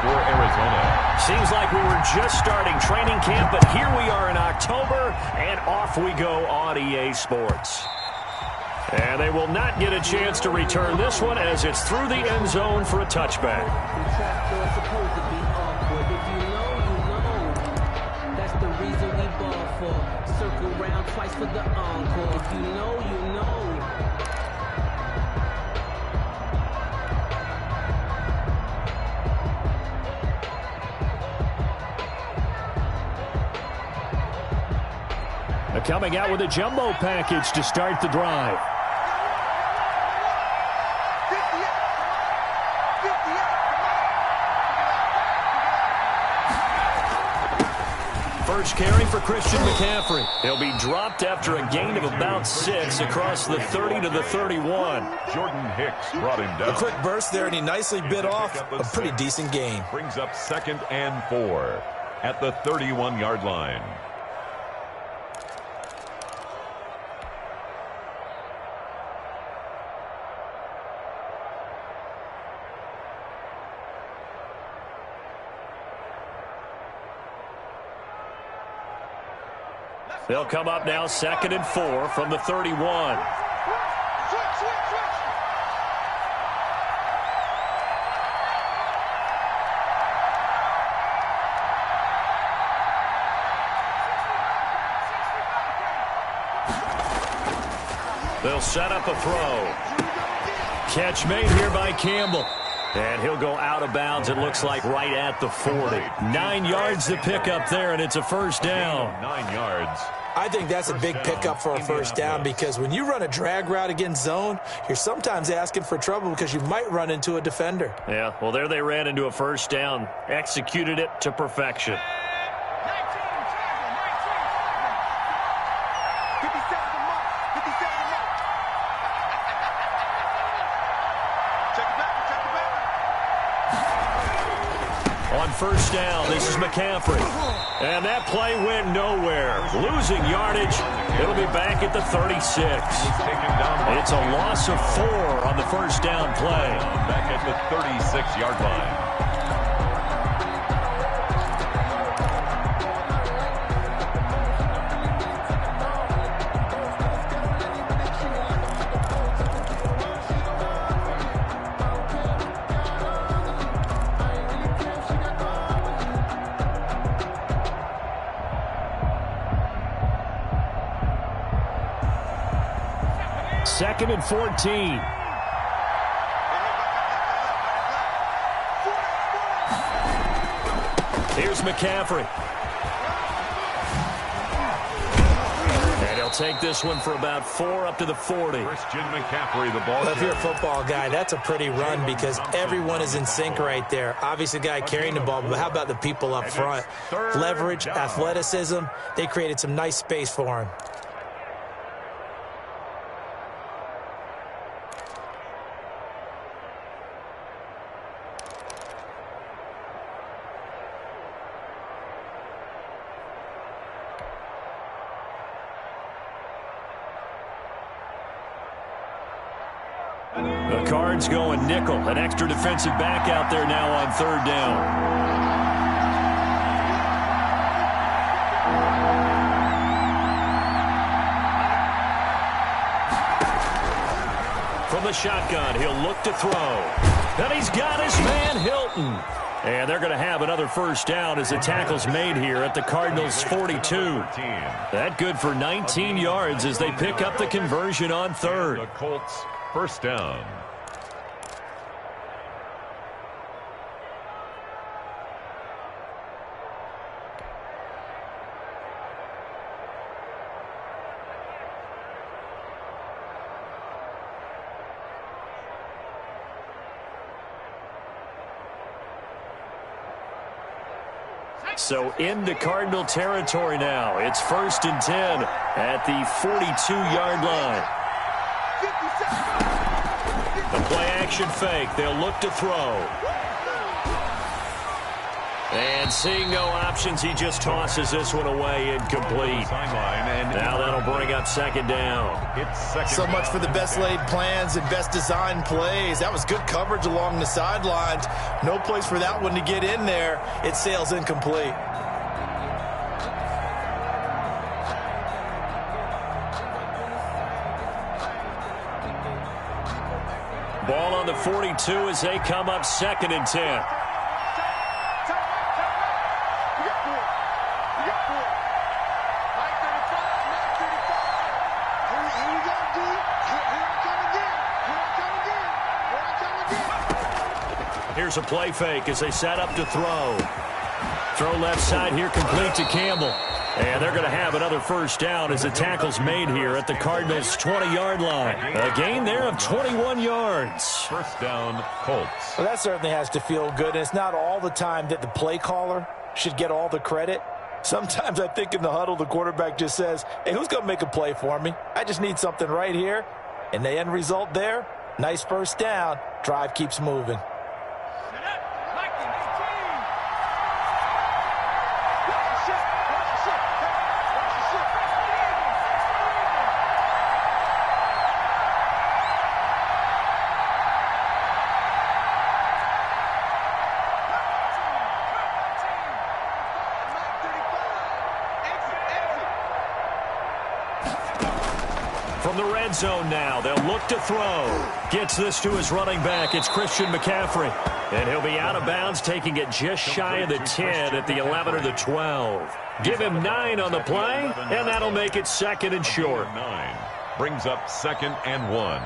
for Arizona. Seems like we were just starting training camp, but here we are in October, and off we go on EA Sports. And they will not get a chance to return this one as it's through the end zone for a touchback. That's the reason we ball for. Circle round twice for the encore. If you know, you know. Coming out with a jumbo package to start the drive. First carry for Christian McCaffrey. He'll be dropped after a gain of about 6 across the 30 to the 31. Jordan Hicks brought him down. A quick burst there, and he nicely bit off a pretty decent gain. Brings up 2nd and 4 at the 31-yard line. They'll come up now 2nd and 4 from the 31. They'll set up a throw. Catch made here by Campbell. And he'll go out of bounds, it looks like, right at the 40. 9 yards to pick up there, and it's a first down. 9 yards. I think that's a big pickup for a first down because when you run a drag route against zone, you're sometimes asking for trouble because you might run into a defender. Yeah, well, there they ran into a first down. Executed it to perfection. On first down, this is McCaffrey. And that play went nowhere. Losing yardage. It'll be back at the 36. It's a loss of 4 on the first down play. Back at the 36-yard line. Second and 14. Here's McCaffrey. And he'll take this one for about 4 up to the 40. Christian McCaffrey, the ball. Well, if you're a football guy, that's a pretty run because everyone is in sync right there. Obviously, the guy carrying the ball, but how about the people up front? Leverage, athleticism. They created some nice space for him. The Cards going nickel. An extra defensive back out there now on 3rd down. From the shotgun, he'll look to throw. And he's got his man, Hilton. And they're going to have another first down as the tackle's made here at the Cardinals' 42. That good for 19 yards as they pick up the conversion on 3rd. The Colts, first down. So into Cardinal territory now. It's 1st and 10 at the 42-yard line. The play action fake. They'll look to throw. And And seeing no options, he just tosses this one away incomplete. Now that'll bring up second down. So much for the best laid plans and best designed plays. That was good coverage along the sidelines. No place for that one to get in there. It sails incomplete. Ball on the 42 as they come up 2nd and 10. Here's a play fake as they set up to throw. Throw left side here, complete to Campbell. And they're going to have another first down as the tackle's made here at the Cardinals' 20-yard line. A gain there of 21 yards. First down, Colts. Well, that certainly has to feel good. And it's not all the time that the play caller should get all the credit. Sometimes I think in the huddle, the quarterback just says, hey, who's going to make a play for me? I just need something right here. And the end result there, nice first down. Drive keeps moving. From the red zone now, they'll look to throw. Gets this to his running back. It's Christian McCaffrey. And he'll be out of bounds, taking it just shy of the 10 at the 11 or the 12. Give him 9 on the play, and that'll make it 2nd and short. 9 brings up 2nd and 1.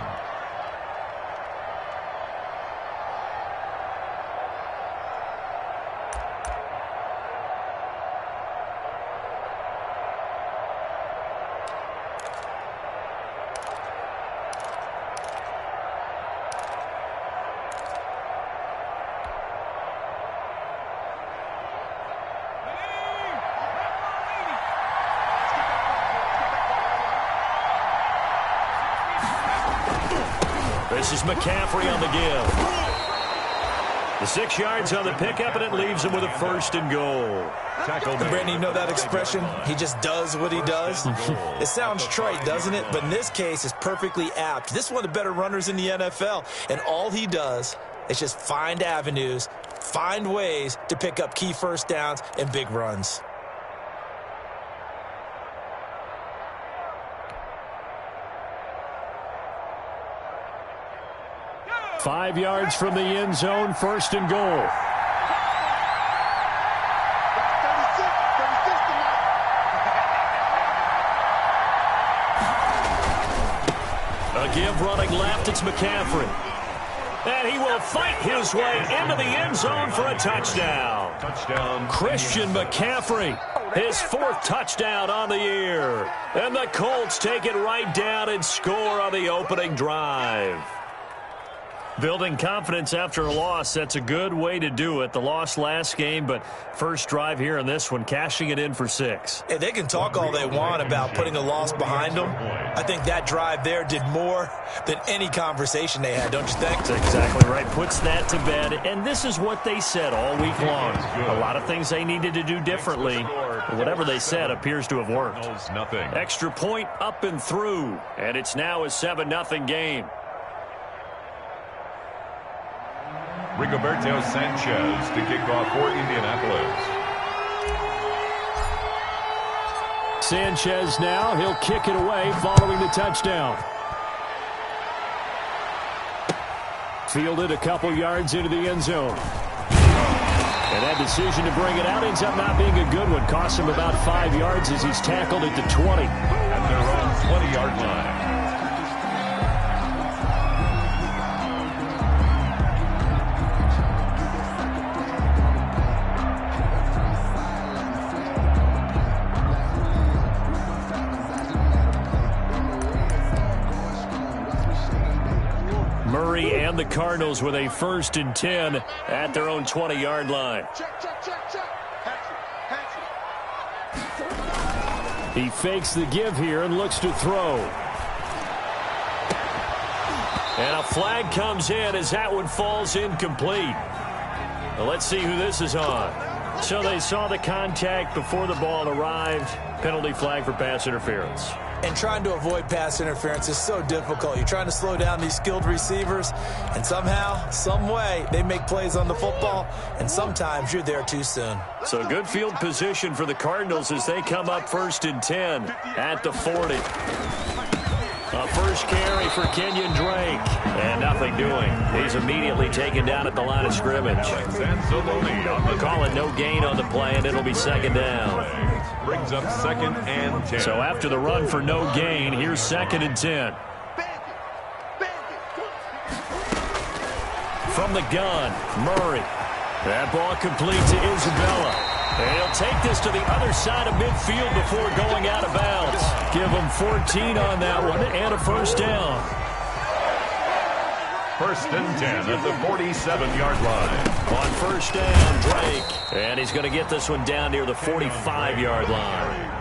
This is McCaffrey on the give. The 6 yards on the pickup, and it leaves him with a 1st and goal. Brandon, you know that expression? He just does what he does. It sounds trite, doesn't it? But in this case, it's perfectly apt. This is one of the better runners in the NFL, and all he does is just find avenues, find ways to pick up key first downs and big runs. Five yards from the end zone, 1st and goal. A give running left, it's McCaffrey. And he will fight his way into the end zone for a touchdown. Christian McCaffrey, his 4th touchdown on the year. And the Colts take it right down and score on the opening drive. Building confidence after a loss, that's a good way to do it. The loss last game, but first drive here in this one, cashing it in for 6. Hey, they can talk all they want about putting a loss behind them. I think that drive there did more than any conversation they had, don't you think? That's exactly right. Puts that to bed, and this is what they said all week long. A lot of things they needed to do differently. Whatever they said appears to have worked. Extra point up and through, and it's now a 7-0 game. Rigoberto Sanchez to kick off for Indianapolis. Sanchez now, he'll kick it away following the touchdown. Fielded a couple yards into the end zone. And that decision to bring it out ends up not being a good one. Costs him about 5 yards as he's tackled at the 20. At their own 20-yard line. Murray and the Cardinals with a 1st and 10 at their own 20-yard line. He fakes the give here and looks to throw. And a flag comes in as that one falls incomplete. Well, let's see who this is on. So they saw the contact before the ball arrived. Penalty flag for pass interference. And trying to avoid pass interference is so difficult. You're trying to slow down these skilled receivers, and somehow, some way, they make plays on the football, and sometimes you're there too soon. So good field position for the Cardinals as they come up 1st and 10 at the 40. A first carry for Kenyon Drake. And nothing doing. He's immediately taken down at the line of scrimmage. They'll call it no gain on the play, and it'll be 2nd down. Brings up 2nd and 10. So after the run for no gain, here's 2nd and 10. From the gun, Murray. That ball complete to Isabella. And he'll take this to the other side of midfield before going out of bounds. Give him 14 on that one and a first down. 1st and 10 at the 47-yard line. On first down, Drake. And he's going to get this one down near the 45-yard line.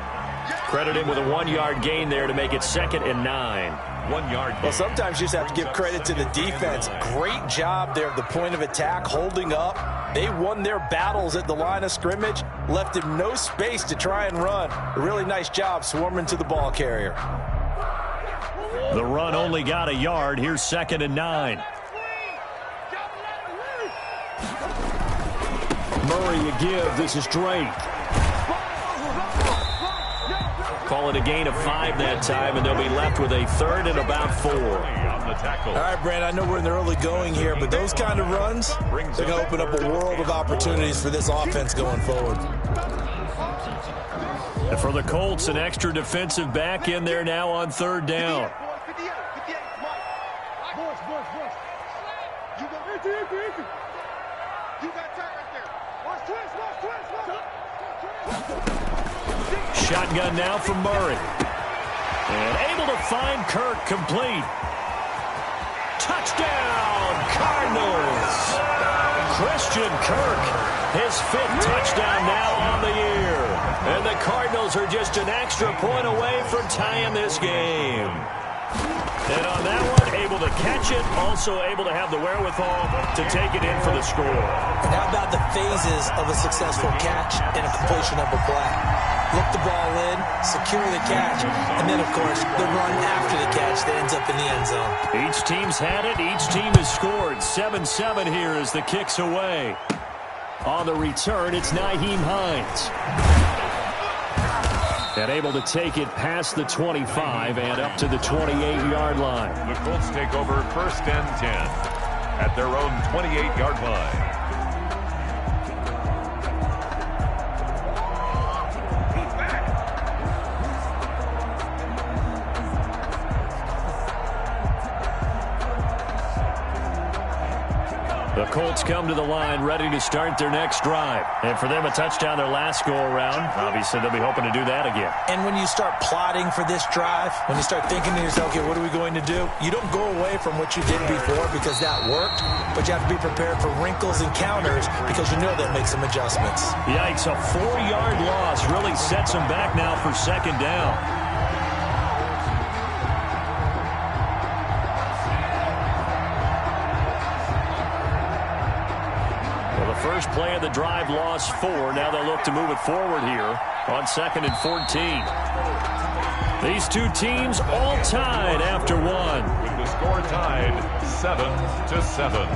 Credit him with a 1-yard gain there to make it 2nd and 9. 1 yard gain. Well, sometimes you just have to give credit to the defense. Great job there at the point of attack, holding up. They won their battles at the line of scrimmage, left him no space to try and run. A really nice job swarming to the ball carrier. The run only got a yard. Here's 2nd and 9. Murray a give. This is Drake. Call it a gain of 5 that time, and they'll be left with a 3rd and about 4. All right, Brand, I know we're in the early going here, but those kind of runs, they're going to open up a world of opportunities for this offense going forward. And for the Colts, an extra defensive back in there now on 3rd down. Shotgun now from Murray. And able to find Kirk complete. Touchdown, Cardinals. Christian Kirk, his 5th touchdown now on the year. And the Cardinals are just an extra point away from tying this game. And on that one, able to catch it, also able to have the wherewithal to take it in for the score. And how about the phases of a successful catch and a completion of a play? Look the ball in, secure the catch, and then, of course, the run after the catch that ends up in the end zone. Each team's had it. Each team has scored. 7-7 here as the kick's away. On the return, it's Nyheim Hines. And able to take it past the 25 and up to the 28-yard line. The Colts take over 1st and 10 at their own 28-yard line. The Colts come to the line ready to start their next drive. And for them, a touchdown their last go-around. Obviously, they'll be hoping to do that again. And when you start plotting for this drive, when you start thinking to yourself, okay, what are we going to do? You don't go away from what you did before because that worked, but you have to be prepared for wrinkles and counters because you know they'll make some adjustments. Yikes, a 4-yard loss really sets them back now for 2nd down. First play of the drive, lost 4. Now they'll look to move it forward here on 2nd and 14. These two teams all tied after 1. With the score tied 7-7.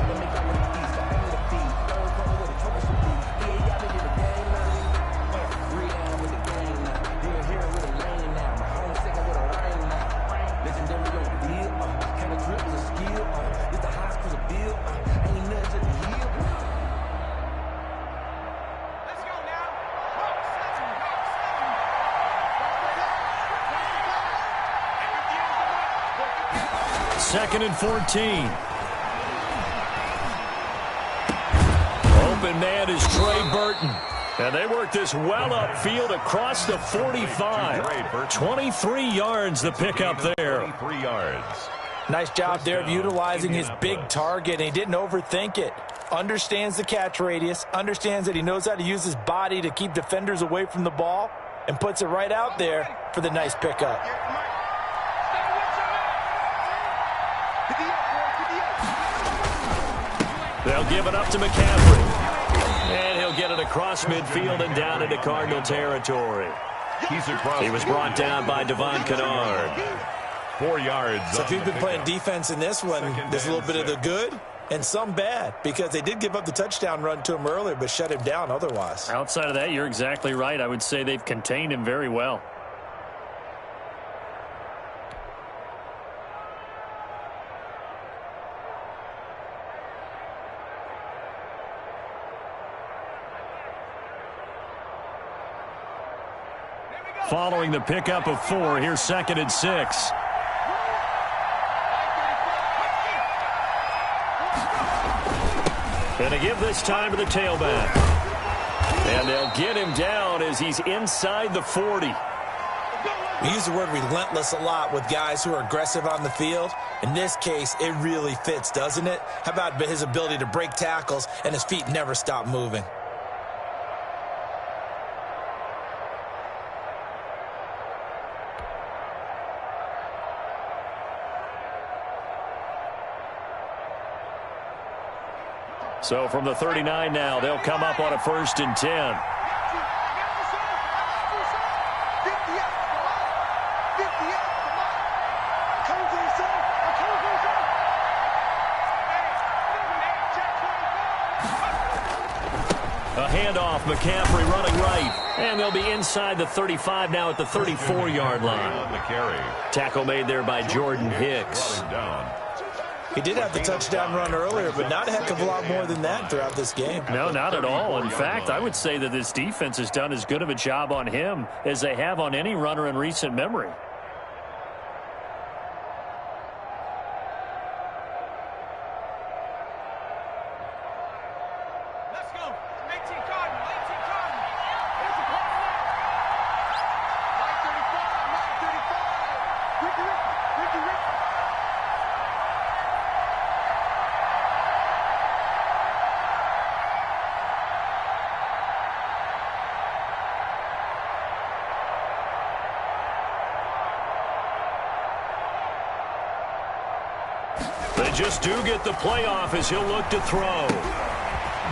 Second and 14. Open man is Trey Burton. And they work this well upfield across the 45. 23 yards the pickup there. 23 yards. Nice job there of utilizing his big target, and he didn't overthink it. Understands the catch radius, understands that he knows how to use his body to keep defenders away from the ball, and puts it right out there for the nice pickup. They'll give it up to McCaffrey. And he'll get it it across midfield and down into Cardinal territory. He was brought down by Devon Kennard. 4 yards. So if you've been playing defense in this one, there's a little bit of the good and some bad, because they did give up the touchdown run to him earlier but shut him down otherwise. Outside of that, you're exactly right. I would say they've contained him very well. Following the pickup of 4, here's 2nd and 6. And to give this time to the tailback. And they'll get him down as he's inside the 40. We use the word relentless a lot with guys who are aggressive on the field. In this case, it really fits, doesn't it? How about his ability to break tackles and his feet never stop moving? So from the 39 now, they'll come up on a 1st and 10. A handoff, McCaffrey running right. And they'll be inside the 35 now at the 34-yard line. Tackle made there by Jordan Hicks. He did have the touchdown run earlier, but not a heck of a lot more than that throughout this game. No, not at all. In fact, I would say that this defense has done as good of a job on him as they have on any runner in recent memory. They just do get the playoff as he'll look to throw.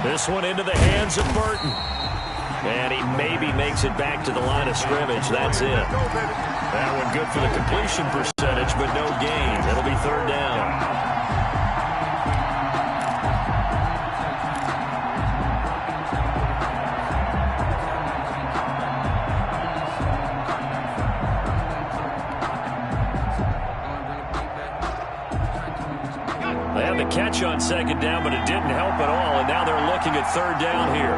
This one into the hands of Burton. And he maybe makes it back to the line of scrimmage. That's it. That one good for the completion percentage, but no gain. It'll be 3rd down. Catch on 2nd down, but it didn't help at all, and now they're looking at 3rd down here.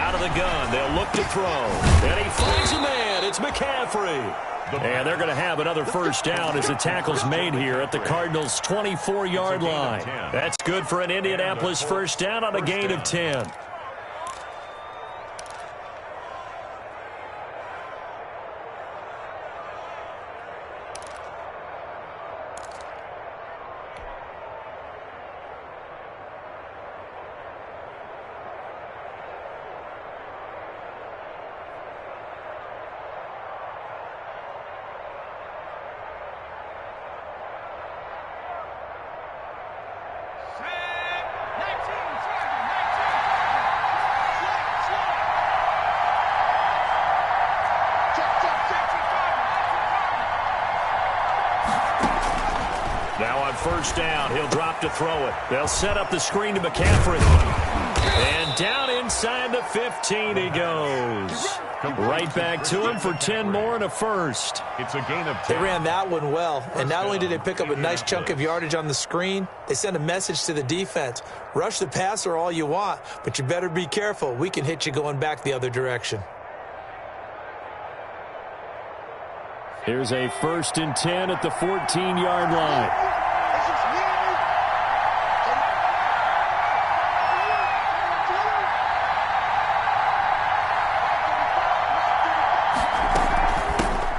Out of the gun, they'll look to throw, and he finds a man. It's McCaffrey. And they're going to have another 1st down as the tackle's made here at the Cardinals' 24-yard line. That's good for an Indianapolis 1st down on a gain of 10. Now on 1st down, he'll drop to throw it. They'll set up the screen to McCaffrey. And down inside the 15 he goes. Right back to him for 10 more and a 1st. It's a gain of 10. They ran that one well, and not only did they pick up a nice chunk of yardage on the screen, they sent a message to the defense. Rush the passer all you want, but you better be careful. We can hit you going back the other direction. Here's a 1st and 10 at the 14-yard line.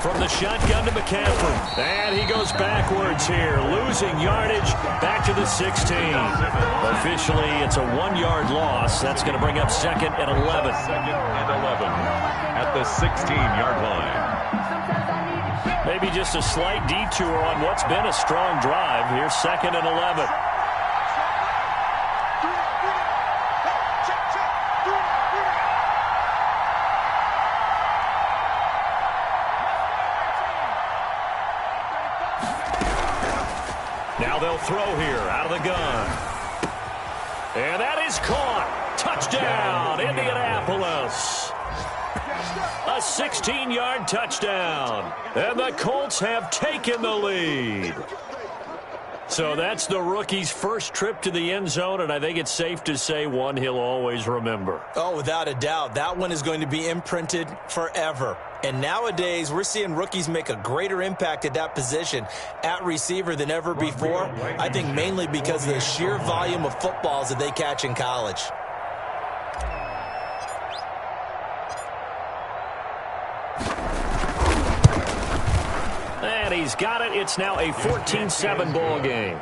From the shotgun to McCaffrey. And he goes backwards here, losing yardage back to the 16. Officially, it's a 1-yard loss. That's going to bring up 2nd and 11. 2nd and 11 at the 16-yard line. Maybe just a slight detour on what's been a strong drive. Here's 2nd and 11. Now they'll throw here out of the gun. And that is caught. Touchdown, Indianapolis. A 16-yard touchdown. And the Colts have taken the lead. So that's the rookie's first trip to the end zone, and I think it's safe to say one he'll always remember. Oh, without a doubt. That one is going to be imprinted forever. And nowadays, we're seeing rookies make a greater impact at that position at receiver than ever before. I think mainly because of the sheer volume of footballs that they catch in college. And he's got it. It's now a 14-7 ball game.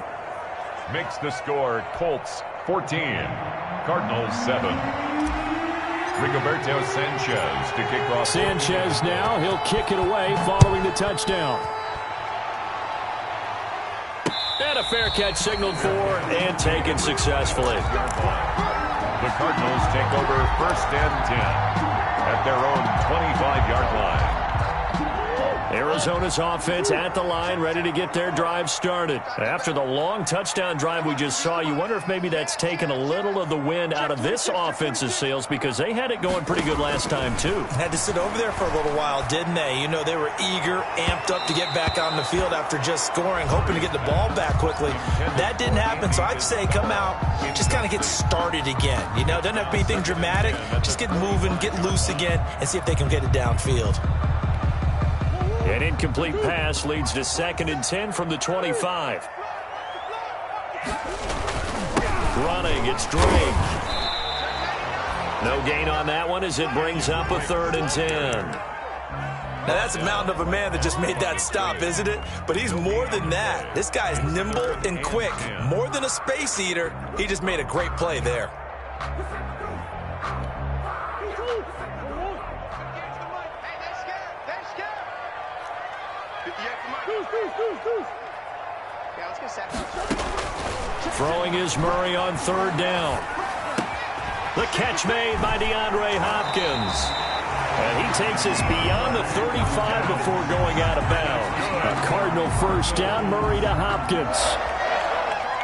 Makes the score Colts 14, Cardinals 7. Rigoberto Sanchez to kick off. Sanchez now. He'll kick it away following the touchdown. And a fair catch signaled for and taken successfully. The Cardinals take over 1st and 10 at their own 25-yard line. Arizona's offense at the line, ready to get their drive started. After the long touchdown drive we just saw, you wonder if maybe that's taken a little of the wind out of this offense's sails, because they had it going pretty good last time, too. Had to sit over there for a little while, didn't they? You know, they were eager, amped up to get back out on the field after just scoring, hoping to get the ball back quickly. That didn't happen, so I'd say come out, just kind of get started again. You know, doesn't have to be anything dramatic. Just get moving, get loose again, and see if they can get it downfield. An incomplete pass leads to 2nd and 10 from the 25. Running, it's Drake. No gain on that one as it brings up a 3rd and 10. Now, that's a mountain of a man that just made that stop, isn't it? But he's more than that. This guy's nimble and quick. More than a space eater, he just made a great play there. Throwing is Murray on 3rd down. The catch made by DeAndre Hopkins. And he takes us beyond the 35 before going out of bounds. A Cardinal 1st down, Murray to Hopkins.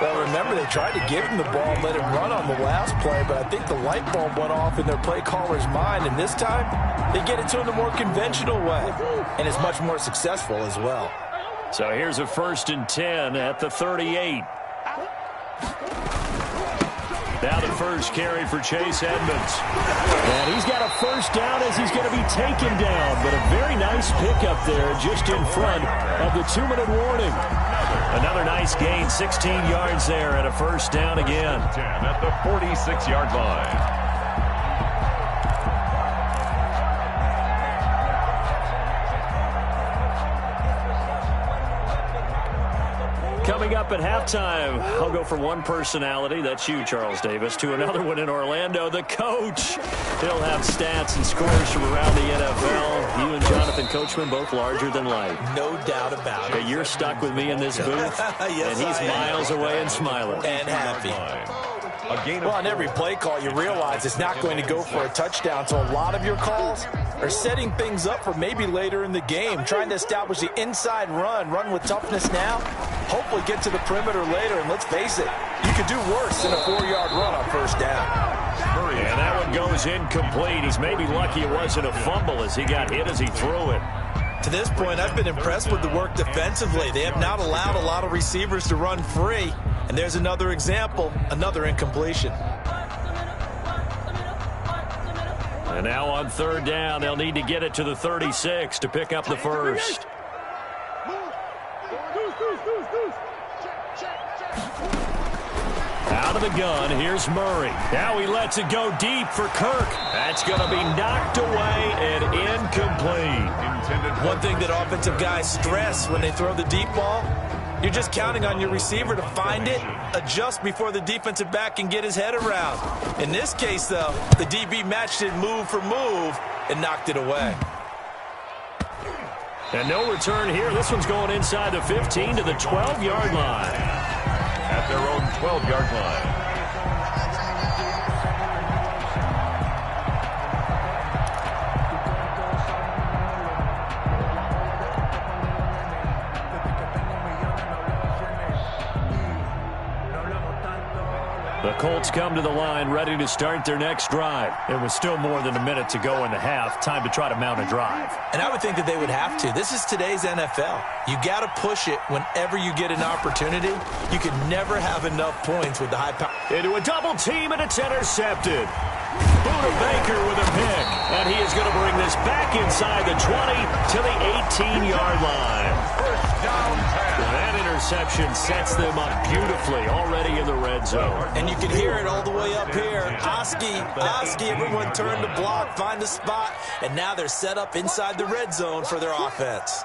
Well, remember, they tried to give him the ball and let him run on the last play, but I think the light bulb went off in their play caller's mind, and this time they get it to him the more conventional way, and it's much more successful as well. So here's a 1st and 10 at the 38. Now the first carry for Chase Edmonds. And he's got a 1st down as he's going to be taken down, but a very nice pickup there just in front of the 2-minute warning. Another nice gain, 16 yards there, and a 1st down again. 10 at the 46-yard line. Coming up at halftime, I'll go from one personality, that's you, Charles Davis, to another one in Orlando, the coach. He'll have stats and scores from around the NFL. You and Jonathan Coachman, both larger than life. No doubt about it. You're stuck with me in this booth, Yes, and he's miles away and smiling. And happy. Well, on every play call, you realize it's not going to go for a touchdown, so a lot of your calls are setting things up for maybe later in the game, trying to establish the inside run with toughness now, hopefully get to the perimeter later, and let's face it, you could do worse than a 4-yard run on 1st down. And that one goes incomplete. He's maybe lucky it wasn't a fumble as he got hit as he threw it. To this point, I've been impressed with the work defensively. They have not allowed a lot of receivers to run free. And there's another example, another incompletion. And now on 3rd down, they'll need to get it to the 36 to pick up the 1st. Out of the gun, here's Murray. Now he lets it go deep for Kirk. That's going to be knocked away and incomplete. One thing that offensive guys stress when they throw the deep ball, you're just counting on your receiver to find it, adjust before the defensive back can get his head around. In this case, though, the DB matched it move for move and knocked it away. And no return here. This one's going inside the 15 to the 12-yard line. At their own 12-yard line. The Colts come to the line ready to start their next drive. It was still more than a minute to go in the half. Time to try to mount a drive. And I would think that they would have to. This is today's NFL. You got to push it whenever you get an opportunity. You can never have enough points with the high power. Into a double team, and it's intercepted. Buda Baker with a pick. And he is going to bring this back inside the 20 to the 18-yard line. First down pass. That interception sets them up beautifully already in the red zone. And you can hear it all the way up here. Oski, everyone turned to block, find a spot, and now they're set up inside the red zone for their offense.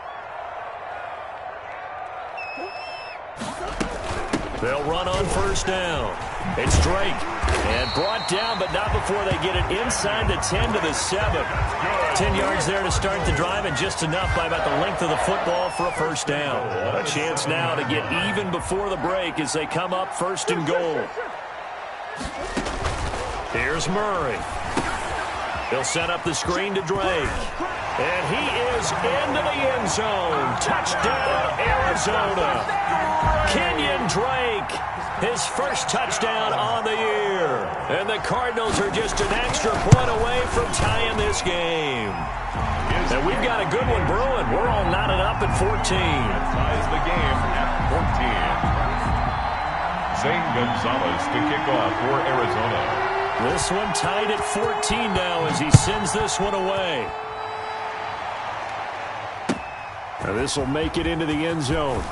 They'll run on first down. It's Drake. And brought down, but not before they get it inside the 10 to the 7. 10 yards there to start the drive, and just enough by about the length of the football for a first down. A chance now to get even before the break as they come up first and goal. Here's Murray. He'll set up the screen to Drake. And he is into the end zone. Touchdown, Arizona. Kenyon Drake, his first touchdown on the year. And the Cardinals are just an extra point away from tying this game. And we've got a good one brewing. We're all knotted up at 14. Ties the game at 14. Zane Gonzalez to kick off for Arizona. This one tied at 14 now as he sends this one away. Now this will make it into the end zone.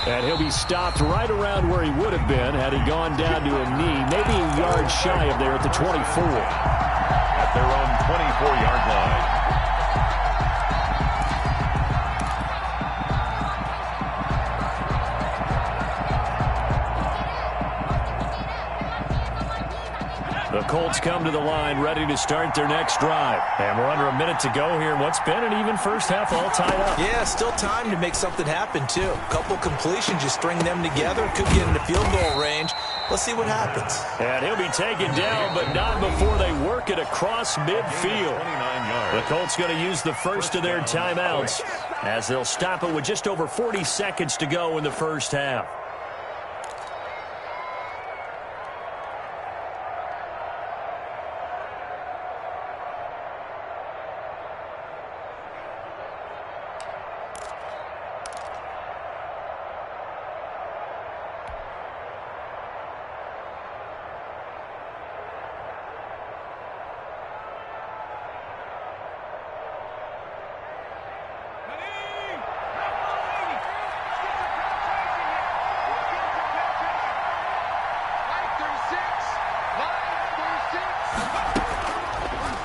And he'll be stopped right around where he would have been had he gone down to a knee, maybe a yard shy of there at the 24. At their own 24-yard line. The Colts come to the line ready to start their next drive. And we're under a minute to go here in what's been an even first half, all tied up. Yeah, still time to make something happen, too. A couple completions, you string them together, could get into field goal range. Let's see what happens. And he'll be taken down, but not before they work it across midfield. 29 yards. The Colts going to use the first of their timeouts as they'll stop it with just over 40 seconds to go in the first half.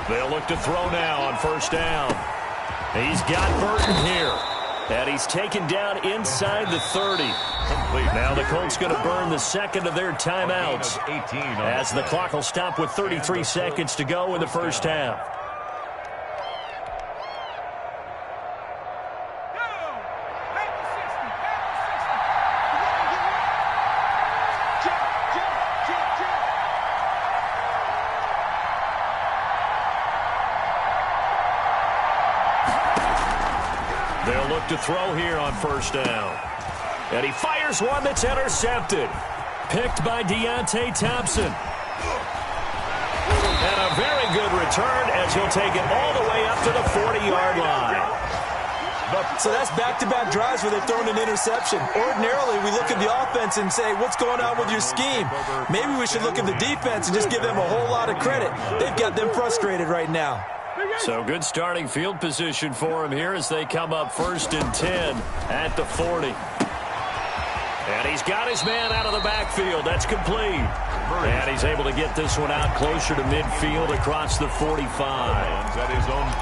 They'll look to throw now on first down. He's got Burton here. And he's taken down inside the 30. Now the Colts going to burn the second of their timeouts as the clock will stop with 33 seconds to go in the first half. They'll look to throw here on first down. And he fires one that's intercepted. Picked by Deontay Thompson. And a very good return as he'll take it all the way up to the 40-yard line. So that's back-to-back drives where they've thrown an interception. Ordinarily, we look at the offense and say, what's going on with your scheme? Maybe we should look at the defense and just give them a whole lot of credit. They've got them frustrated right now. So good starting field position for him here as they come up first and 10 at the 40. And he's got his man out of the backfield. That's complete. And he's able to get this one out closer to midfield across the 45.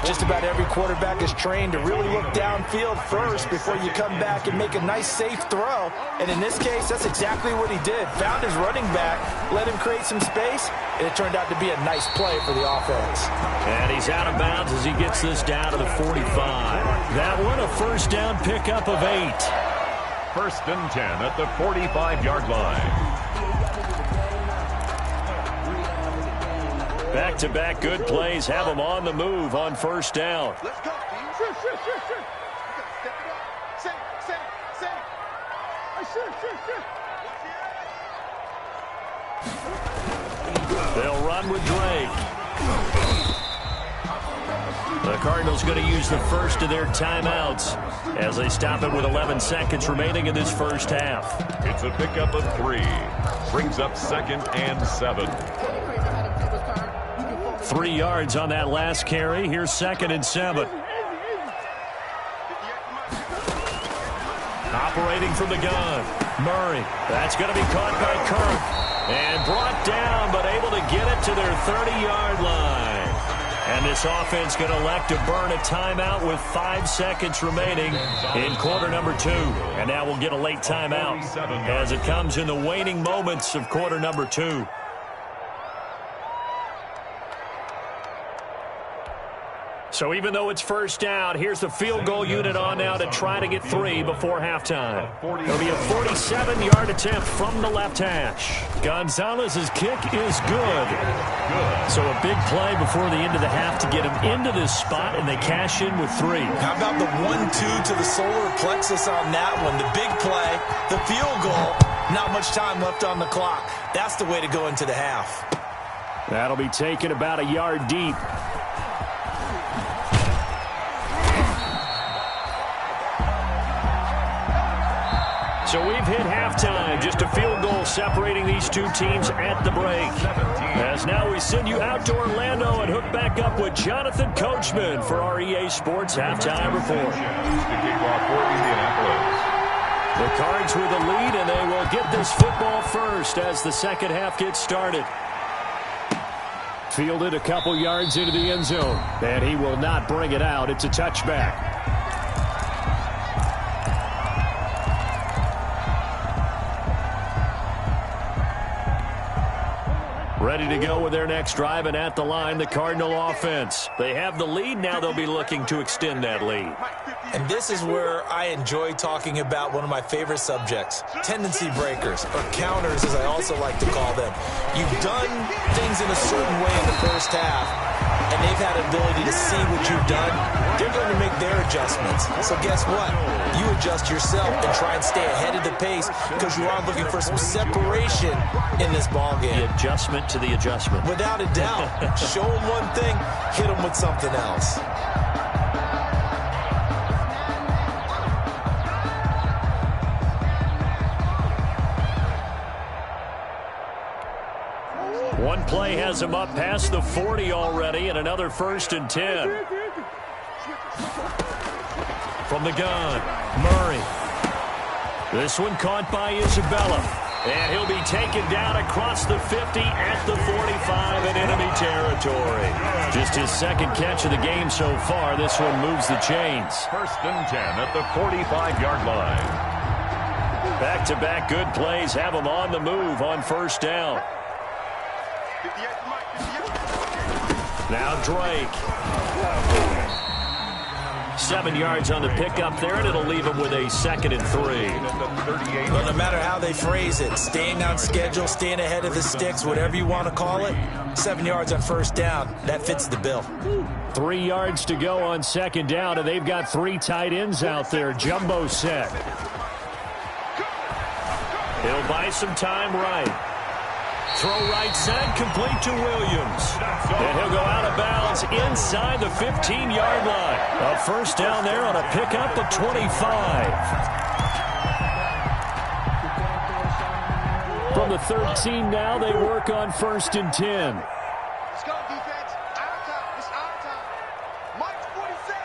Just about every quarterback is trained to really look downfield first before you come back and make a nice, safe throw. And in this case, that's exactly what he did. Found his running back, let him create some space, and it turned out to be a nice play for the offense. And he's out of bounds as he gets this down to the 45. That one, a first down pickup of 8. First and 10 at the 45-yard line. Back-to-back good plays have them on the move on first down. Let's go, team. Sure. Step it up. Say it. Sure. They'll run with Drake. The Cardinals going to use the first of their timeouts as they stop it with 11 seconds remaining in this first half. It's a pickup of 3. Brings up 2nd and 7. 3 yards on that last carry. Here's 2nd and 7. Operating from the gun. Murray. That's going to be caught by Kirk. And brought down, but able to get it to their 30-yard line. And this offense going to elect to burn a timeout with 5 seconds remaining in quarter number 2. And now we'll get a late timeout as it comes in the waning moments of quarter number 2. So even though it's first down, here's the field goal unit on now to try to get 3 before halftime. It'll be a 47-yard attempt from the left hash. Gonzalez's kick is good. So a big play before the end of the half to get him into this spot, and they cash in with 3. How about the 1-2 to the solar plexus on that one? The big play, the field goal, not much time left on the clock. That's the way to go into the half. That'll be taken about a yard deep. So we've hit halftime. Just a field goal separating these two teams at the break. As now we send you out to Orlando and hook back up with Jonathan Coachman for our EA Sports Halftime Report. The Cards with the lead, and they will get this football first as the second half gets started. Fielded a couple yards into the end zone, and he will not bring it out. It's a touchback. Ready to go with their next drive, and at the line, the Cardinal offense. They have the lead. Now they'll be looking to extend that lead. And this is where I enjoy talking about one of my favorite subjects, tendency breakers, or counters as I also like to call them. You've done things in a certain way in the first half, and they've had ability to see what you've done. They're going to make their adjustments. So guess what? You adjust yourself and try and stay ahead of the pace because you are looking for some separation in this ballgame. The adjustment to the adjustment. Without a doubt. Show them one thing, hit them with something else. One play has him up past the 40 already, and another 1st and 10. From the gun, Murray. This one caught by Isabella. And he'll be taken down across the 50 at the 45 in enemy territory. Just his second catch of the game so far. This one moves the chains. 1st and 10 at the 45-yard line. Back-to-back good plays have him on the move on first down. Now Drake. 7 yards on the pickup there, and it'll leave him with a 2nd and 3. Well, no matter how they phrase it, staying on schedule, staying ahead of the sticks, whatever you want to call it, 7 yards on first down, that fits the bill. 3 yards to go on 2nd down, and they've got 3 tight ends out there. Jumbo set. He'll buy some time right. Throw right side, complete to Williams. And he'll go out of bounds inside the 15-yard line. A first down there on a pickup of 25. From the 13 now, they work on 1st and 10. Let's go, defense. Our time. It's our time. Mike's 47.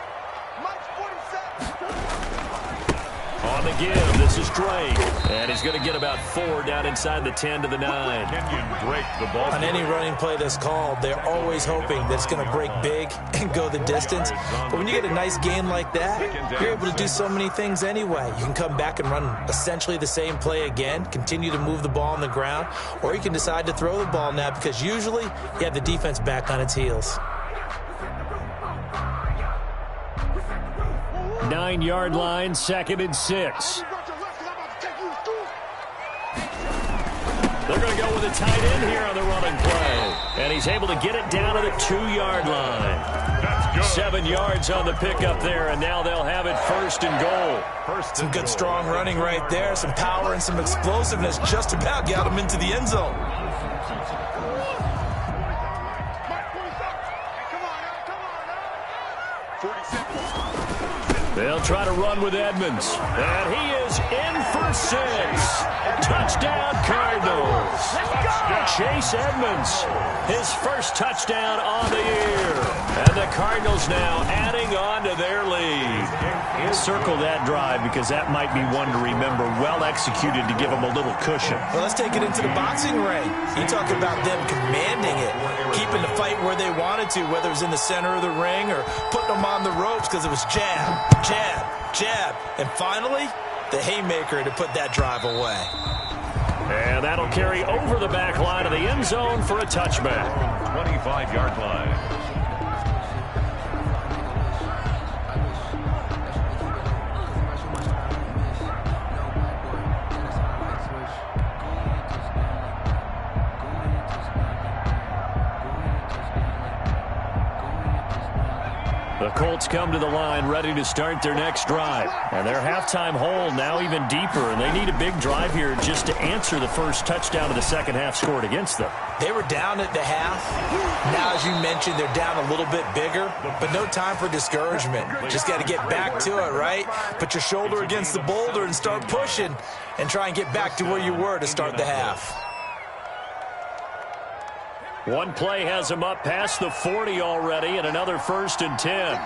Mike's 47. On the give, this is straight. And he's going to get about 4 down inside the 10 to the 9. Kenyon Drake, the ball. On any running play that's called, they're always hoping that it's going to break big and go the distance. But when you get a nice gain like that, you're able to do so many things anyway. You can come back and run essentially the same play again, continue to move the ball on the ground, or you can decide to throw the ball now because usually you have the defense back on its heels. 9-yard line, 2nd and 6. They're going to go with a tight end here on the running play. And he's able to get it down to the 2-yard line. 7 yards on the pickup there, and now they'll have it 1st and goal. Some good strong running right there, some power and some explosiveness just about got him into the end zone. They'll try to run with Edmonds. And he is in for 6. Touchdown, Cardinals. Chase Edmonds, his first touchdown on the year. And the Cardinals now adding on to their lead. Circle that drive because that might be one to remember. Well executed to give them a little cushion. Well, let's take it into the boxing ring. You talk about them commanding it, keeping the fight where they wanted to, whether it was in the center of the ring or putting them on the ropes because it was jab, jab, jab. And finally, the haymaker to put that drive away. And that'll carry over the back line of the end zone for a touchback. 25-yard line. The Colts come to the line ready to start their next drive. And their halftime hole now even deeper, and they need a big drive here just to answer the first touchdown of the second half scored against them. They were down at the half. Now, as you mentioned, they're down a little bit bigger, but no time for discouragement. Just got to get back to it, right? Put your shoulder against the boulder and start pushing and try and get back to where you were to start the half. One play has him up past the 40 already, and another 1st and 10.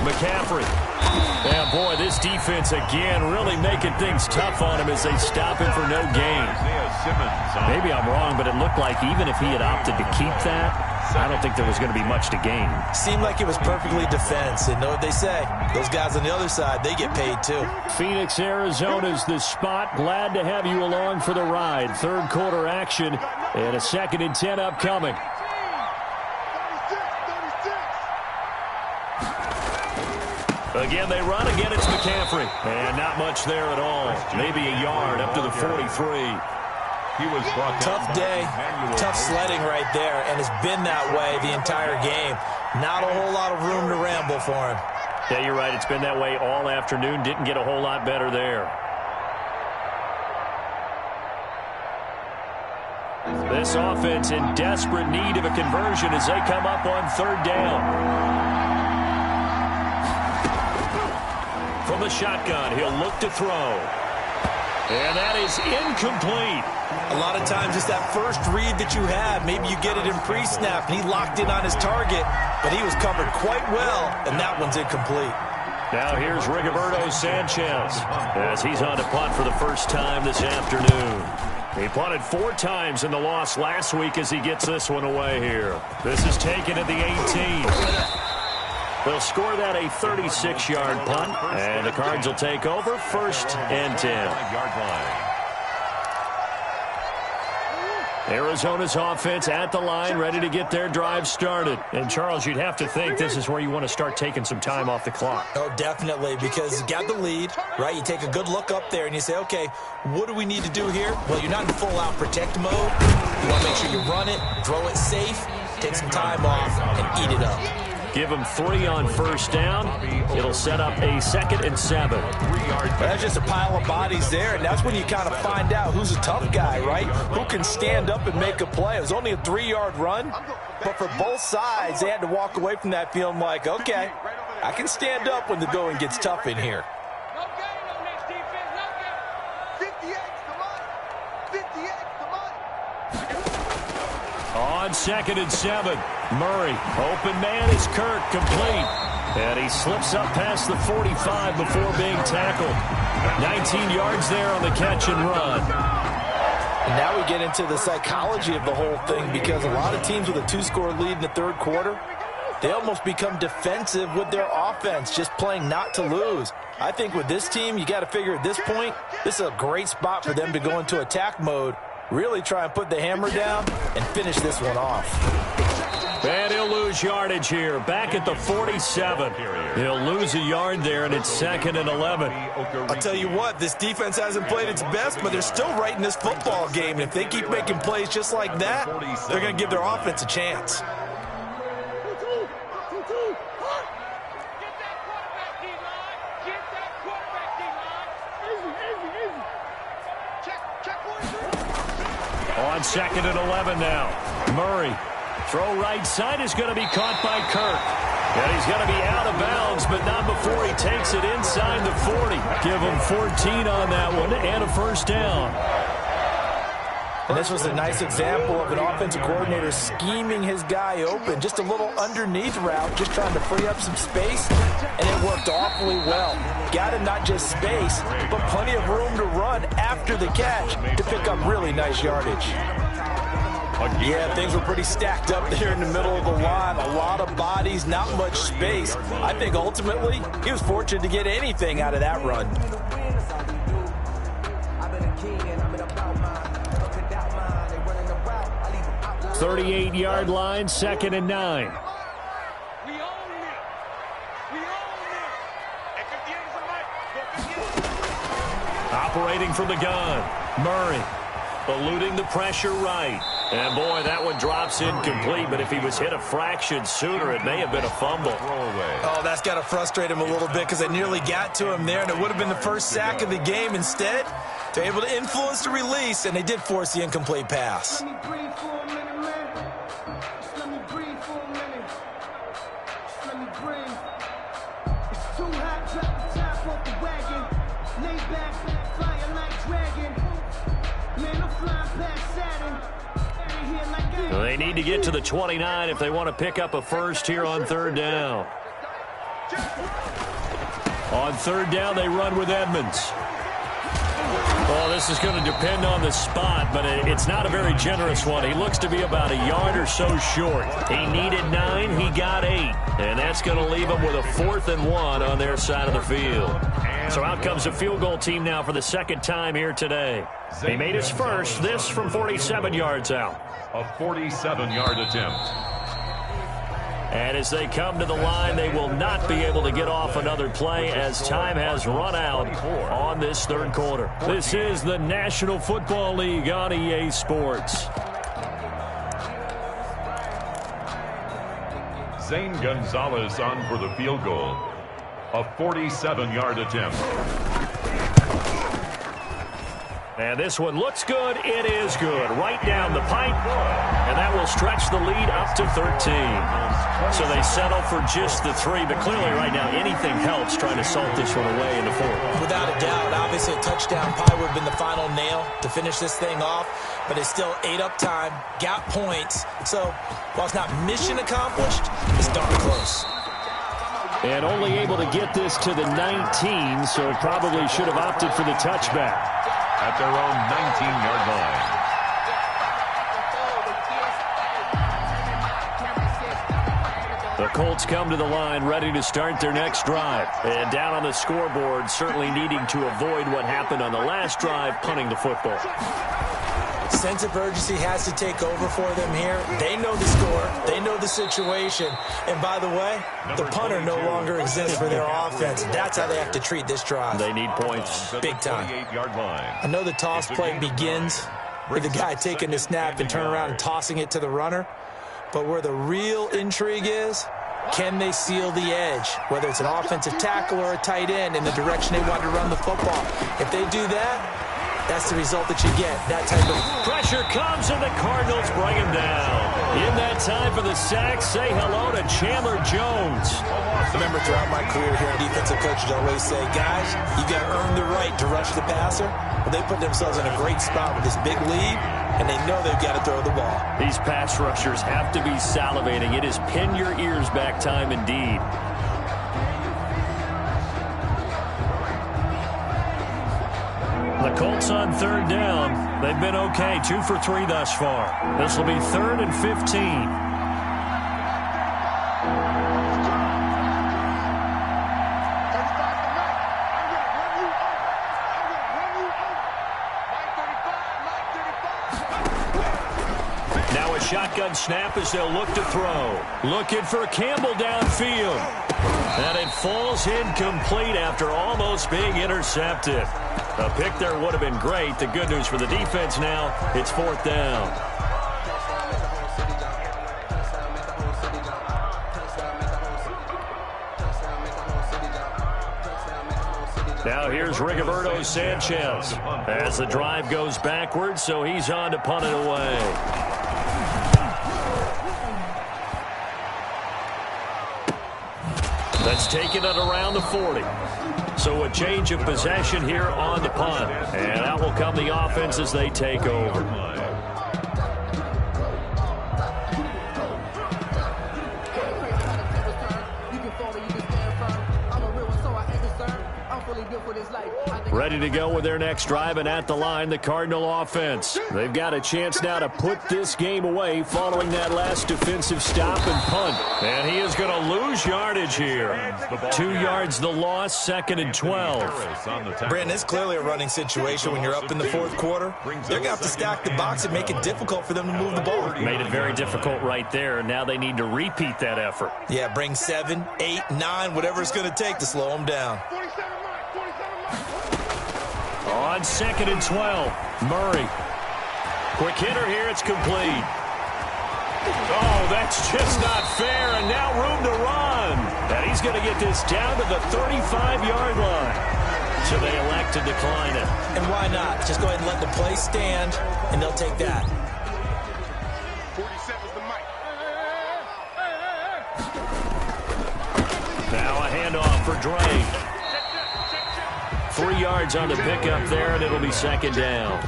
McCaffrey. Yeah, boy, this defense again really making things tough on him as they stop him for no gain. Maybe I'm wrong, but it looked like even if he had opted to keep that, I don't think there was going to be much to gain. Seemed like it was perfectly defense. And know what they say? Those guys on the other side, they get paid too. Phoenix, Arizona's the spot. Glad to have you along for the ride. 3rd quarter action and a 2nd and 10 upcoming. Again, they run. Again, it's McCaffrey. And not much there at all. Maybe a yard up to the 43. He was brought tough day, tough sledding right there, and it's been that way the entire game. Not a whole lot of room to ramble for him. Yeah, you're right. It's been that way all afternoon. Didn't get a whole lot better there. This offense in desperate need of a conversion as they come up on 3rd down. From the shotgun, he'll look to throw. And that is incomplete. A lot of times it's that first read that you have. Maybe you get it in pre-snap, and he locked in on his target, but he was covered quite well, and that one's incomplete. Now here's Rigoberto Sanchez as he's on to punt for the first time this afternoon. He punted 4 times in the loss last week as he gets this one away here. This is taken at the 18. They'll score that a 36-yard punt, and the Cards will take over 1st and 10. Arizona's offense at the line, ready to get their drive started. And, Charles, you'd have to think this is where you want to start taking some time off the clock. Oh, definitely, because you got the lead, right? You take a good look up there and you say, okay, what do we need to do here? Well, you're not in full-out protect mode. You want to make sure you run it, throw it safe, take some time off, and eat it up. Give them 3 on 1st down. It'll set up a 2nd and 7. That's just a pile of bodies there, and that's when you kind of find out who's a tough guy, right? Who can stand up and make a play. It was only a 3-yard run, but for both sides, they had to walk away from that feeling like, okay, I can stand up when the going gets tough in here. On 2nd and 7, Murray. Open man is Kirk, complete. And he slips up past the 45 before being tackled. 19 yards there on the catch and run. And now we get into the psychology of the whole thing, because a lot of teams with a 2-score lead in the third quarter, they almost become defensive with their offense, just playing not to lose. I think with this team, you got to figure at this point, this is a great spot for them to go into attack mode, really try and put the hammer down and finish this one off. And he'll lose yardage here, back at the 47. He'll lose a yard there, and it's 2nd and 11. I'll tell you what, this defense hasn't played its best, but they're still right in this football game. And if they keep making plays just like that, they're going to give their offense a chance. On 2nd and 11 now. Murray. Throw right side is going to be caught by Kirk. And he's going to be out of bounds, but not before he takes it inside the 40. Give him 14 on that one and a first down. And this was a nice example of an offensive coordinator scheming his guy open. Just a little underneath route, just trying to free up some space, and it worked awfully well. Got him not just space, but plenty of room to run after the catch to pick up really nice yardage. Yeah, things were pretty stacked up there in the middle of the line. A lot of bodies, not much space. I think ultimately he was fortunate to get anything out of that run. 38-yard line, 2nd and 9. Operating from the gun, Murray. Eluding the pressure right. And, boy, that one drops incomplete, but if he was hit a fraction sooner, it may have been a fumble. Oh, that's got to frustrate him a little bit, because they nearly got to him there, and it would have been the first sack of the game. Instead, they're able to influence the release, and they did force the incomplete pass. Let me breathe for a minute, man. Just let me breathe for a minute. Just let me breathe. It's too hot, drop the top off the wagon. Lay back, fire like dragon. Man, I'm flying past Saturn. They need to get to the 29 if they want to pick up a first here on 3rd down. On 3rd down, they run with Edmonds. Well, this is going to depend on the spot, but it's not a very generous one. He looks to be about a yard or so short. He needed 9, he got 8. And that's going to leave him with a 4th and 1 on their side of the field. So out comes a field goal team now for the 2nd time here today. He made his first, this from 47 yards out. A 47-yard attempt. And as they come to the line, they will not be able to get off another play as time has run out on this 3rd quarter. This is the National Football League on EA Sports. Zane Gonzalez on for the field goal. A 47-yard attempt. And this one looks good. It is good. Right down the pipe. And that will stretch the lead up to 13. So they settle for just the 3. But clearly right now anything helps trying to salt this one away in the 4th. Without a doubt. Obviously a touchdown probably would have been the final nail to finish this thing off. But it's still ate up time. Got points. So while it's not mission accomplished, it's darn close. And only able to get this to the 19. So probably should have opted for the touchback. At their own 19-yard line. The Colts come to the line ready to start their next drive. And down on the scoreboard, certainly needing to avoid what happened on the last drive, punting the football. Sense of urgency has to take over for them here. They know the score. They know the situation. And by the way, the punter no longer exists for their offense. That's how they have to treat this drive. They need points. Big time. I know the toss play begins with the guy taking the snap and turn around and tossing it to the runner. But where the real intrigue is, can they seal the edge? Whether it's an offensive tackle or a tight end in the direction they want to run the football. If they do that, that's the result that you get, that type of... Pressure comes, and the Cardinals bring him down. In that time for the sack, say hello to Chandler Jones. Remember, throughout my career here, defensive coaches always say, guys, you got to earn the right to rush the passer. Well, they put themselves in a great spot with this big lead, and they know they've got to throw the ball. These pass rushers have to be salivating. It is pin your ears back time indeed. Colts on third down. They've been okay, 2 for 3 thus far. This will be 3rd and 15. Now a shotgun snap as they'll look to throw. Looking for Campbell downfield. And it falls incomplete after almost being intercepted. A pick there would have been great. The good news for the defense now, it's 4th down. Now here's Rigoberto Sanchez as the drive goes backwards, so he's on to punt it away. That's taken it around the 40. So a change of possession here on the punt. And out will come the offense as they take over. Ready to go with their next drive, and at the line, the Cardinal offense. They've got a chance now to put this game away following that last defensive stop and punt. And he is going to lose yardage here. 2 yards the loss, 2nd and 12. Brandon, it's clearly a running situation when you're up in the 4th quarter. They're going to have to stack the box and make it difficult for them to move the ball. Made it very difficult right there, and now they need to repeat that effort. Yeah, bring 7, 8, 9, whatever it's going to take to slow them down. On 2nd and 12, Murray. Quick hitter here, it's complete. Oh, that's just not fair, and now room to run. And he's going to get this down to the 35-yard line. So they elect to decline it. And why not? Just go ahead and let the play stand, and they'll take that. 47's the mic. Now a handoff for Drake. 3 yards on the pickup there, and it'll be 2nd down.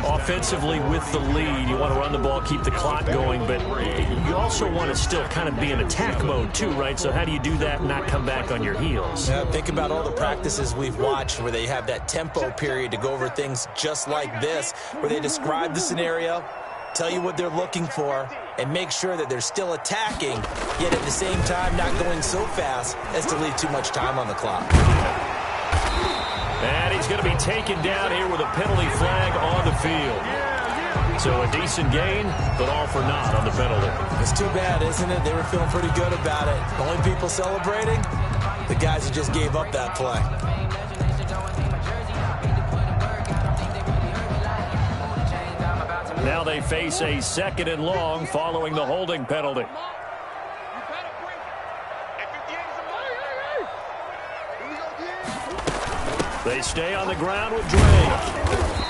Offensively with the lead, you want to run the ball, keep the clock going, but you also want to still kind of be in attack mode too, right? So how do you do that and not come back on your heels? Yeah, think about all the practices we've watched where they have that tempo period to go over things just like this, where they describe the scenario, tell you what they're looking for, and make sure that they're still attacking, yet at the same time not going so fast as to leave too much time on the clock. And he's going to be taken down here with a penalty flag on the field. So a decent gain, but all for naught on the penalty. It's too bad, isn't it? They were feeling pretty good about it. The only people celebrating, the guys who just gave up that play. Now they face a 2nd and long following the holding penalty. They stay on the ground with Drake.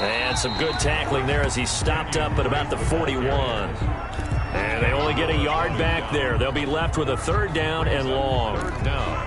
And some good tackling there as he stopped up at about the 41. And they only get a yard back there. They'll be left with a 3rd down and long. 3rd down.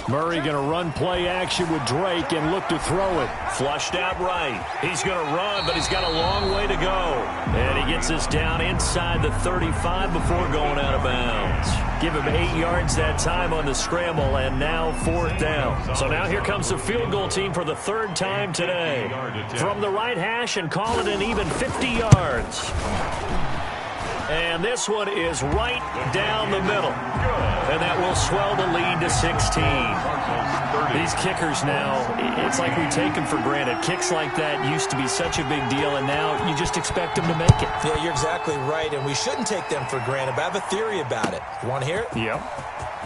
Murray going to run play action with Drake and look to throw it. Flushed out right. He's going to run, but he's got a long way to go. And he gets this down inside the 35 before going out of bounds. Give him 8 yards that time on the scramble, and now 4th down. So now here comes the field goal team for the 3rd time today. From the right hash and call it an even 50 yards. And this one is right down the middle. And that will swell the lead to 16. These kickers now, it's like we take them for granted. Kicks like that used to be such a big deal, and now you just expect them to make it. Yeah, you're exactly right, and we shouldn't take them for granted, but I have a theory about it. You want to hear it? Yep.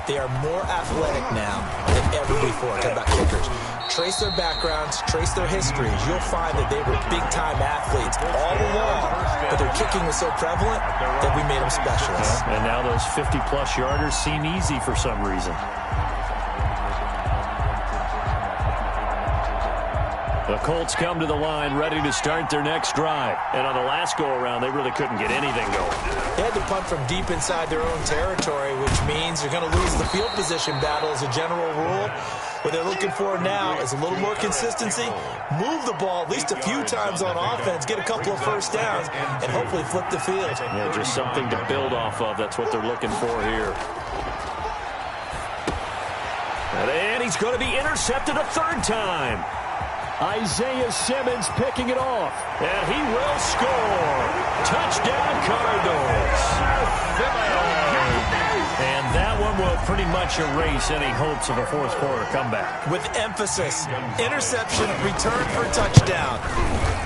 They are more athletic now than ever before. Talk about kickers. Trace their backgrounds, trace their histories. You'll find that they were big-time athletes all along, but their kicking was so prevalent that we made them specialists. Yeah, and now those 50-plus yarders seem easy for some reason. The Colts come to the line ready to start their next drive. And on the last go-around, they really couldn't get anything going. They had to punt from deep inside their own territory, which means you're going to lose the field position battle as a general rule. What they're looking for now is a little more consistency, move the ball at least a few times on offense, get a couple of first downs, and hopefully flip the field. Yeah, just something to build off of. That's what they're looking for here. And he's going to be intercepted a third time. Isaiah Simmons picking it off. And he will score. Touchdown, Cardinals. And that one will pretty much erase any hopes of a fourth quarter comeback. With emphasis, interception, return for touchdown.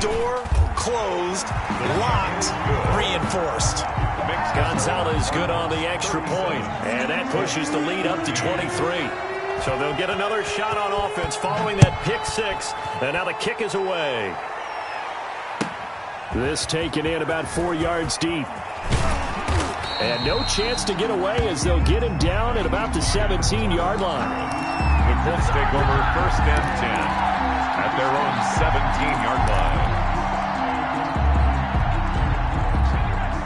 Door closed, locked, reinforced. Gonzalez good on the extra point. And that pushes the lead up to 23. So they'll get another shot on offense following that pick six. And now the kick is away. This taken in about 4 yards deep. And no chance to get away as they'll get him down at about the 17-yard line. The Colts take over first and 10 at their own 17-yard line.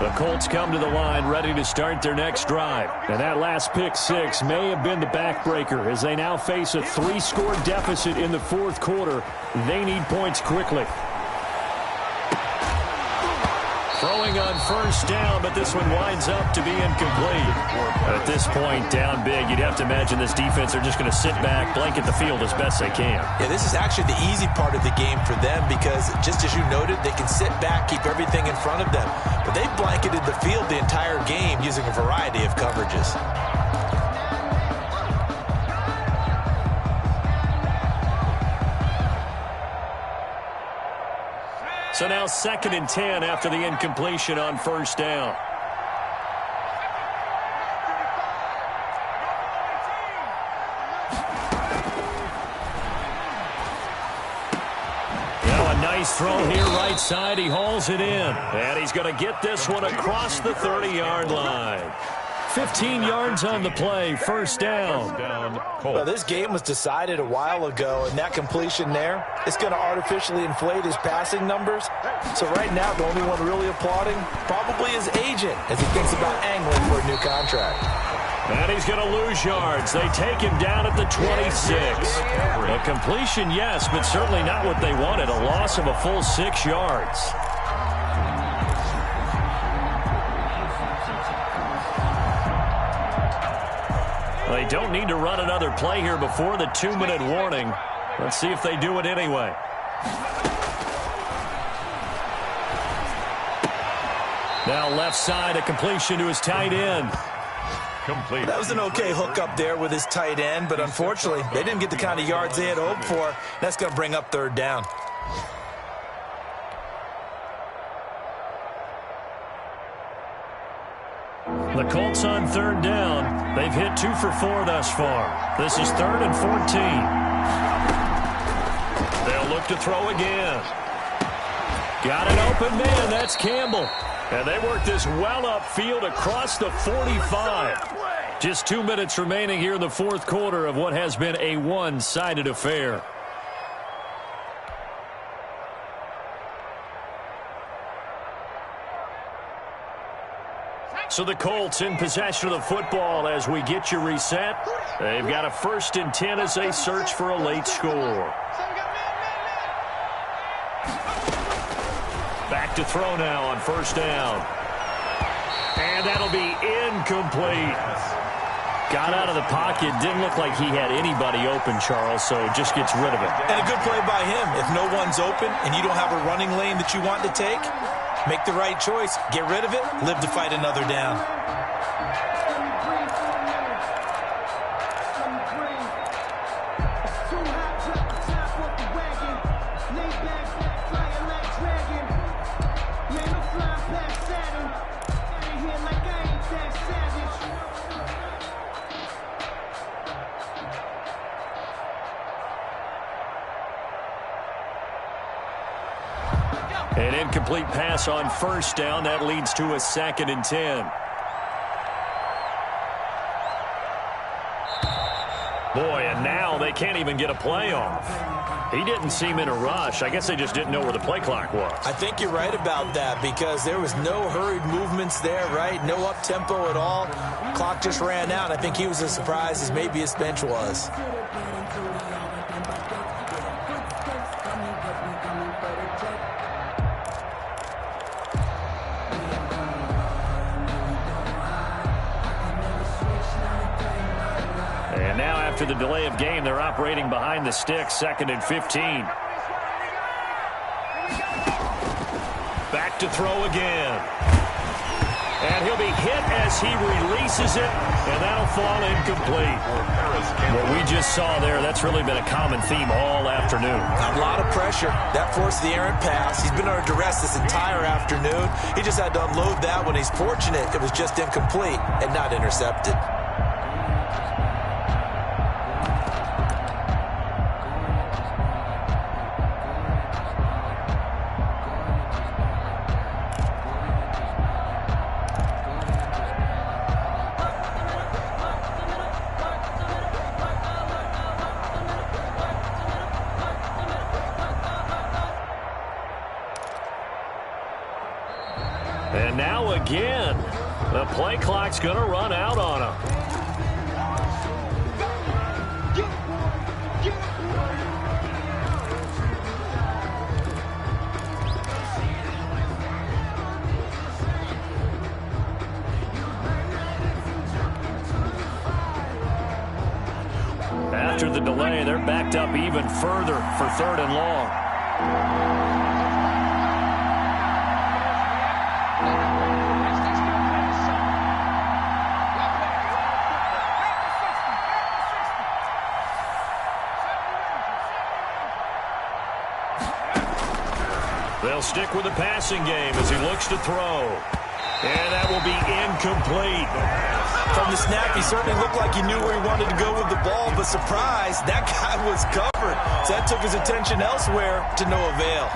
The Colts come to the line ready to start their next drive. And that last pick six may have been the backbreaker as they now face a 3-score deficit in the fourth quarter. They need points quickly. Throwing on first down, but this one winds up to be incomplete. At this point, down big, you'd have to imagine this defense are just going to sit back, blanket the field as best they can. Yeah, this is actually the easy part of the game for them because, just as you noted, they can sit back, keep everything in front of them. But they've blanketed the field the entire game using a variety of coverages. So now 2nd and 10 after the incompletion on first down. Now a nice throw here right side. He hauls it in. And he's going to get this one across the 30-yard line. 15 yards on the play, first down. Well, this game was decided a while ago, and that completion there, it's going to artificially inflate his passing numbers. So right now, the only one really applauding probably his agent as he thinks about angling for a new contract. And he's going to lose yards. They take him down at the 26. A completion, yes, but certainly not what they wanted. A loss of a full 6 yards. They don't need to run another play here before the 2-minute warning. Let's see if they do it anyway. Now left side, a completion to his tight end. Complete. That was an okay hook up there with his tight end, but unfortunately, they didn't get the kind of yards they had hoped for. That's going to bring up third down. The Colts on third down. They've hit 2 for 4 thus far. This is 3rd and 14. They'll look to throw again. Got an open man. That's Campbell. And they work this well upfield across the 45. Just 2 minutes remaining here in the fourth quarter of what has been a one-sided affair. So the Colts in possession of the football as we get you reset. They've got a 1st and 10 as they search for a late score. Back to throw now on first down. And that'll be incomplete. Got out of the pocket. Didn't look like he had anybody open, Charles, so just gets rid of it. And a good play by him. If no one's open and you don't have a running lane that you want to take, make the right choice. Get rid of it. Live to fight another down. An incomplete pass on first down. That leads to a 2nd and 10. Boy, and now they can't even get a play off. He didn't seem in a rush. I guess they just didn't know where the play clock was. I think you're right about that because there was no hurried movements there, right? No up-tempo at all. Clock just ran out. I think he was as surprised as maybe his bench was. after the delay of game. They're operating behind the sticks, 2nd and 15. Back to throw again. And he'll be hit as he releases it, and that'll fall incomplete. What we just saw there, that's really been a common theme all afternoon. A lot of pressure. That forced the errant pass. He's been under duress this entire afternoon. He just had to unload that when he's fortunate it was just incomplete and not intercepted. And now again, the play clock's going to run out on him. After the delay, they're backed up even further for 3rd and long. They'll stick with the passing game as he looks to throw. And that will be incomplete. From the snap, he certainly looked like he knew where he wanted to go with the ball, but surprise, that guy was covered. So that took his attention elsewhere to no avail.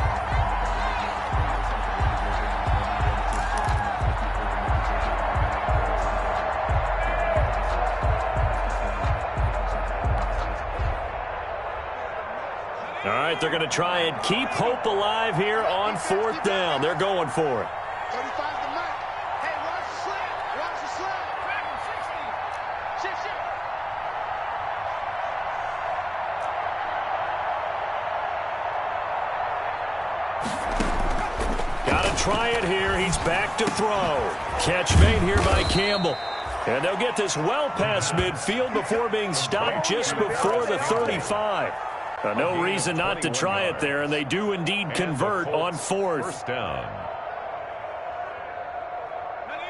All right, they're going to try and keep hope alive here on 4th down. They're going for it. 35 the mark. Hey, watch the slant. Watch the slant. 16. Shift. Got to try it here. He's back to throw. Catch made here by Campbell. And they'll get this well past midfield before being stopped just before the 35. No reason not to try it there, and they do indeed convert on 4th. Down.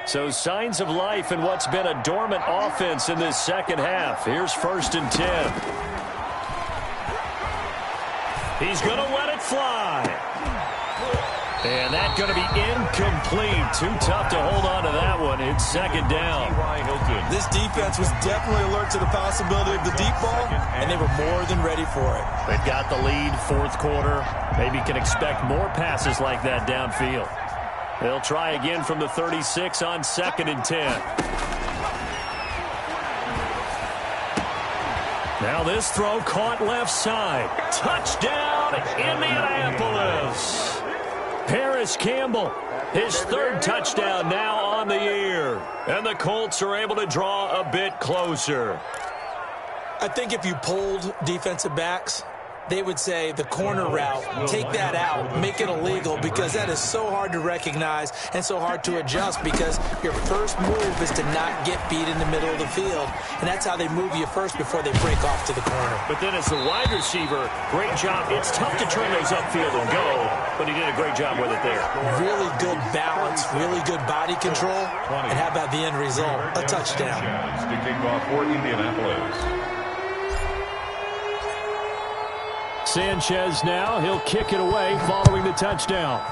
So signs of life in what's been a dormant offense in this second half. Here's 1st and 10. He's going to let it fly. And that's going to be incomplete. Too tough to hold on to that one. It's 2nd down. This defense was definitely alert to the possibility of the deep ball, and they were more than ready for it. They've got the lead, 4th quarter. Maybe can expect more passes like that downfield. They'll try again from the 36 on 2nd and 10. Now this throw caught left side. Touchdown, Indianapolis. Paris Campbell, his 3rd touchdown now on the year. And the Colts are able to draw a bit closer. I think if you polled defensive backs, they would say the corner route, take that out, make it illegal, because that is so hard to recognize and so hard to adjust, because your first move is to not get beat in the middle of the field. And that's how they move you first before they break off to the corner. But then as the wide receiver, great job. It's tough to turn those upfield and go, but he did a great job with it there. Really good balance, really good body control. And how about the end result? A touchdown. To kick off for Indianapolis. Sanchez now, he'll kick it away following the touchdown.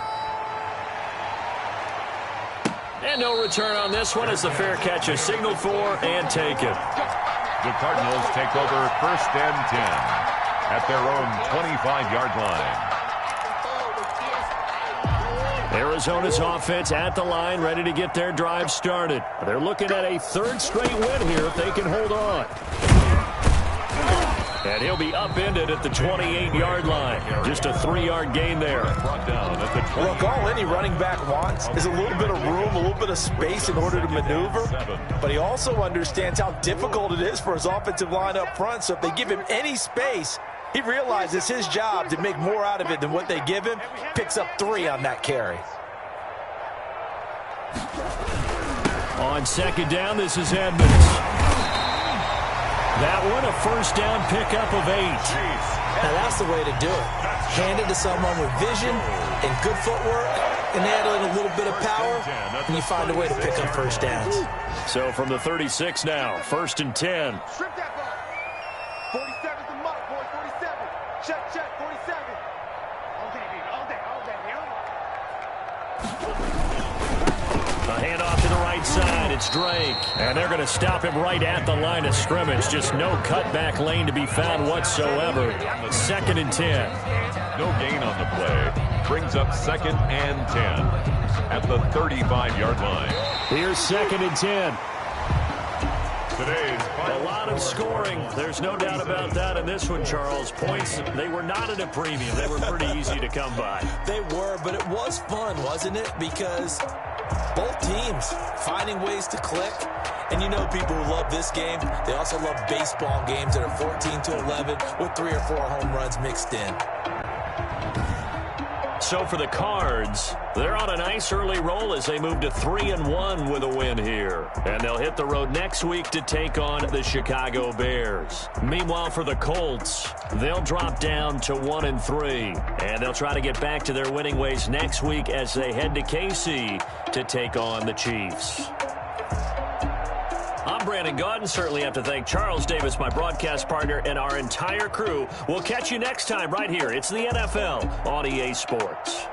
And no return on this one as the fair catch is signaled for and taken. The Cardinals take over 1st and 10 at their own 25-yard line. Arizona's offense at the line, ready to get their drive started. They're looking at a 3rd straight win here if they can hold on. And he'll be upended at the 28-yard line. Just a 3-yard gain there. Brought down at the 20. Look, all any running back wants is a little bit of room, a little bit of space in order to maneuver. But he also understands how difficult it is for his offensive line up front. So if they give him any space, he realizes his job to make more out of it than what they give him. Picks up 3 on that carry. On 2nd down, this is Edmonds. That one a first down pickup of 8. Now that's the way to do it. Hand it to someone with vision and good footwork, and add in a little bit of power, and you find a way to pick up first downs. So from the 36 now, 1st and 10. Strip that ball. 47's the mark, boys. 47. Check, 47. All day, baby. All day. A handoff to the right side. It's Drake. And they're going to stop him right at the line of scrimmage. Just no cutback lane to be found whatsoever. 2nd and 10. No gain on the play. Brings up 2nd and 10 at the 35-yard line. Here's 2nd and 10. Today's A lot of scoring. There's no doubt about that in this one, Charles. Points, they were not at a premium. They were pretty easy to come by. They were, but it was fun, wasn't it? Because both teams finding ways to click. And you know people who love this game, they also love baseball games that are 14-11 with 3 or 4 home runs mixed in. So for the Cards, they're on a nice early roll as they move to 3-1 with a win here. And they'll hit the road next week to take on the Chicago Bears. Meanwhile, for the Colts, they'll drop down to 1-3. And they'll try to get back to their winning ways next week as they head to KC to take on the Chiefs. I'm Brandon Gaudin. Certainly have to thank Charles Davis, my broadcast partner, and our entire crew. We'll catch you next time right here. It's the NFL on EA Sports.